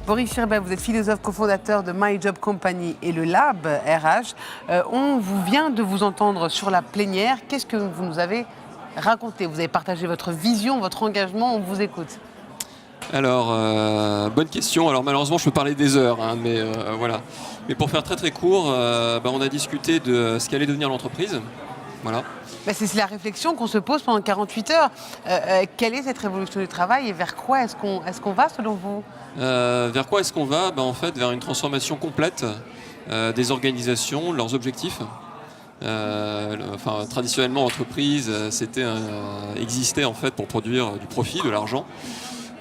Boris Chirbet, vous êtes philosophe cofondateur de My Job Company et le Lab RH. On vient de vous entendre sur la plénière. Qu'est-ce que vous nous avez raconté? Vous avez partagé votre vision, votre engagement, on vous écoute. Alors, bonne question. Alors malheureusement, je peux parler des heures, mais voilà. Mais pour faire très très court, on a discuté de ce qu'allait devenir l'entreprise. Voilà. C'est la réflexion qu'on se pose pendant 48 heures. Quelle est cette révolution du travail et vers quoi est-ce qu'on va selon vous? Vers quoi est-ce qu'on va? En fait, vers une transformation complète des organisations, leurs objectifs. Traditionnellement, l'entreprise existait en fait pour produire du profit, de l'argent.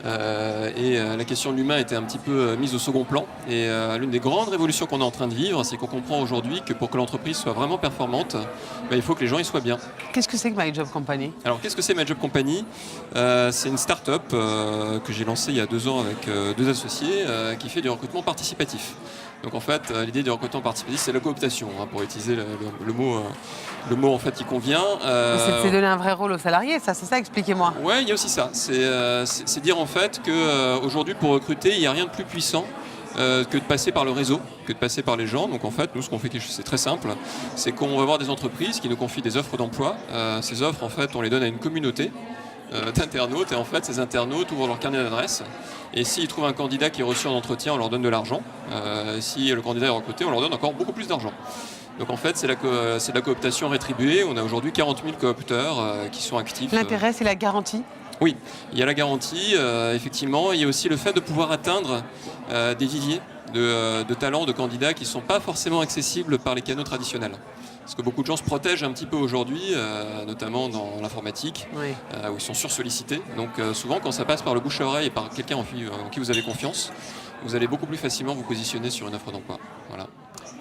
La question de l'humain était un petit peu mise au second plan. Et l'une des grandes révolutions qu'on est en train de vivre, c'est qu'on comprend aujourd'hui que pour que l'entreprise soit vraiment performante, il faut que les gens y soient bien. Qu'est-ce que c'est que My Job Company? Alors, qu'est-ce que c'est My Job Company? C'est une start-up que j'ai lancée il y a 2 ans avec 2 associés qui fait du recrutement participatif. Donc en fait, l'idée du recrutement participatif, c'est la cooptation, pour utiliser le mot en fait qui convient. C'est donner un vrai rôle aux salariés, ça, c'est ça, expliquez-moi. Oui, il y a aussi ça. C'est dire en fait qu'aujourd'hui, pour recruter, il n'y a rien de plus puissant que de passer par le réseau, que de passer par les gens. Donc en fait, nous, ce qu'on fait, c'est très simple, c'est qu'on va voir des entreprises qui nous confient des offres d'emploi. Ces offres, en fait, on les donne à une communauté d'internautes, et en fait ces internautes ouvrent leur carnet d'adresses, et s'ils trouvent un candidat qui est reçu en entretien, on leur donne de l'argent. Si le candidat est recruté, on leur donne encore beaucoup plus d'argent. Donc en fait c'est de la cooptation rétribuée. On a aujourd'hui 40 000 coopteurs qui sont actifs. L'intérêt, c'est la garantie? Oui, il y a la garantie, effectivement. Il y a aussi le fait de pouvoir atteindre des viviers de talents, de candidats qui ne sont pas forcément accessibles par les canaux traditionnels. Parce que beaucoup de gens se protègent un petit peu aujourd'hui, notamment dans l'informatique, oui. Où ils sont sursollicités. Donc souvent, quand ça passe par le bouche à oreille et par quelqu'un en qui vous avez confiance, vous allez beaucoup plus facilement vous positionner sur une offre d'emploi. Voilà.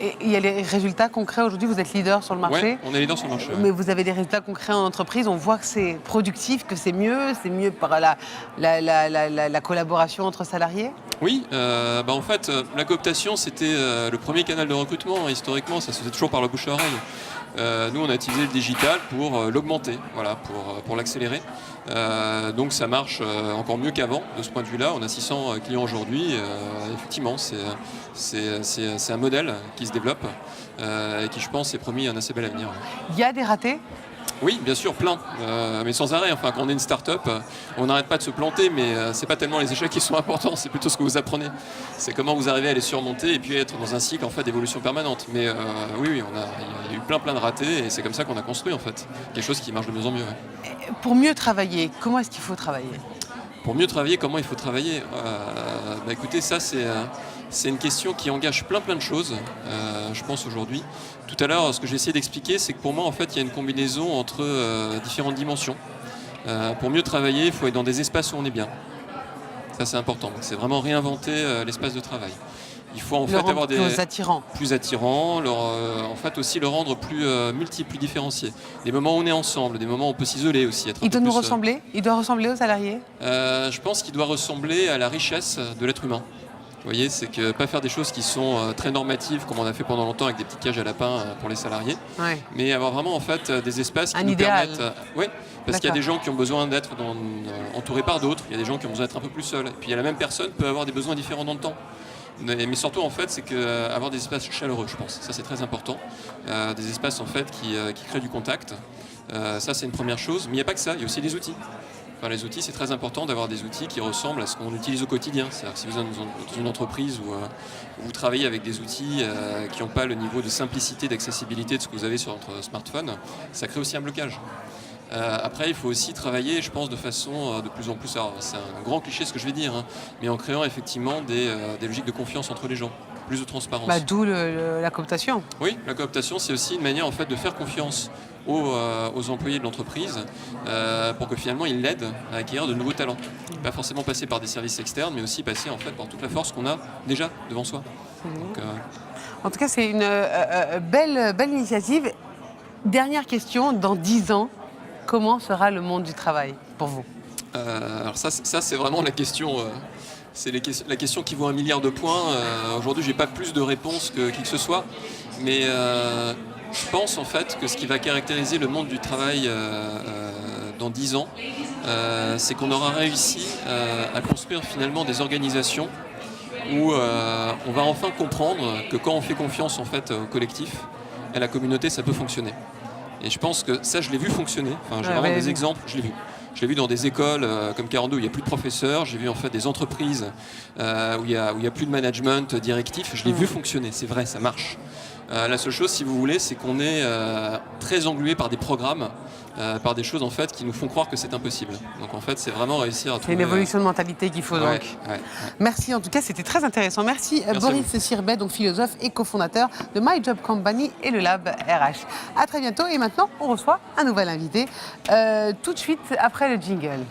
Et il y a les résultats concrets aujourd'hui, vous êtes leader sur le marché? Oui, on est leader sur le marché. Mais vous avez des résultats concrets en entreprise, on voit que c'est productif, que c'est mieux par la collaboration entre salariés? Oui, en fait, la cooptation, c'était le premier canal de recrutement. Historiquement, ça se faisait toujours par le bouche à oreille. Nous, on a utilisé le digital pour l'augmenter, voilà, pour l'accélérer. Donc ça marche encore mieux qu'avant de ce point de vue-là. On a 600 clients aujourd'hui. Effectivement, c'est un modèle qui se développe et qui, je pense, est promis un assez bel avenir. Il y a des ratés? Oui, bien sûr, plein, mais sans arrêt. Enfin, quand on est une start-up, on n'arrête pas de se planter, mais c'est pas tellement les échecs qui sont importants, c'est plutôt ce que vous apprenez. C'est comment vous arrivez à les surmonter et puis être dans un cycle en fait d'évolution permanente. Mais oui, il y a eu plein de ratés et c'est comme ça qu'on a construit en fait quelque chose qui marche de mieux en mieux. Ouais. Pour mieux travailler, comment est-ce qu'il faut travailler? Pour mieux travailler, comment il faut travailler? Écoutez, ça c'est une question qui engage plein de choses, je pense aujourd'hui. Tout à l'heure, ce que j'ai essayé d'expliquer, c'est que pour moi, en fait, il y a une combinaison entre différentes dimensions. Pour mieux travailler, il faut être dans des espaces où on est bien. Ça, c'est important. C'est vraiment réinventer l'espace de travail. Il faut en fait avoir des plus attirants, en fait aussi le rendre plus multiple, plus différencié. Des moments où on est ensemble, des moments où on peut s'isoler aussi. Il doit nous ressembler? Il doit ressembler aux salariés? Je pense qu'il doit ressembler à la richesse de l'être humain. Vous voyez, c'est que pas faire des choses qui sont très normatives comme on a fait pendant longtemps avec des petites cages à lapins pour les salariés, ouais. Mais avoir vraiment en fait des espaces qui nous permettent. Oui, parce qu'il y a des gens qui ont besoin d'être entourés par d'autres, il y a des gens qui ont besoin d'être un peu plus seuls. Et puis la même personne peut avoir des besoins différents dans le temps. Mais surtout en fait, c'est avoir des espaces chaleureux, je pense. Ça c'est très important. Des espaces en fait qui créent du contact. Ça c'est une première chose. Mais il n'y a pas que ça, il y a aussi des outils. Enfin, les outils, c'est très important d'avoir des outils qui ressemblent à ce qu'on utilise au quotidien. C'est-à-dire que si vous êtes dans une entreprise où vous travaillez avec des outils qui n'ont pas le niveau de simplicité, d'accessibilité de ce que vous avez sur votre smartphone, ça crée aussi un blocage. Après, il faut aussi travailler, je pense, de façon de plus en plus... Alors, c'est un grand cliché ce que je vais dire, mais en créant effectivement des logiques de confiance entre les gens, plus de transparence. D'où la cooptation. Oui, la cooptation, c'est aussi une manière en fait, de faire confiance aux employés de l'entreprise pour que finalement ils l'aident à acquérir de nouveaux talents. Pas forcément passer par des services externes, mais aussi passer en fait par toute la force qu'on a déjà devant soi. Donc, en tout cas, c'est une belle initiative. Dernière question, dans 10 ans, comment sera le monde du travail pour vous? Alors ça c'est vraiment la question... C'est la question qui vaut 1 milliard de points. Aujourd'hui, je n'ai pas plus de réponses que qui que ce soit. Mais je pense en fait que ce qui va caractériser le monde du travail dans 10 ans, c'est qu'on aura réussi à construire finalement des organisations où on va enfin comprendre que quand on fait confiance en fait au collectif, à la communauté, ça peut fonctionner. Et je pense que ça, je l'ai vu fonctionner. Enfin, j'ai vraiment des exemples, je l'ai vu. Je l'ai vu dans des écoles comme 42 où il n'y a plus de professeurs. J'ai vu en fait des entreprises où il y a plus de management directif. Je l'ai vu fonctionner, c'est vrai, ça marche. La seule chose, si vous voulez, c'est qu'on est très englué par des programmes, par des choses en fait qui nous font croire que c'est impossible. Donc en fait, c'est vraiment réussir à trouver... C'est une évolution de mentalité qu'il faut donc. Merci, en tout cas, c'était très intéressant. Merci Boris Sirbet, donc philosophe et cofondateur de My Job Company et le Lab RH. À très bientôt et maintenant, on reçoit un nouvel invité tout de suite après le jingle.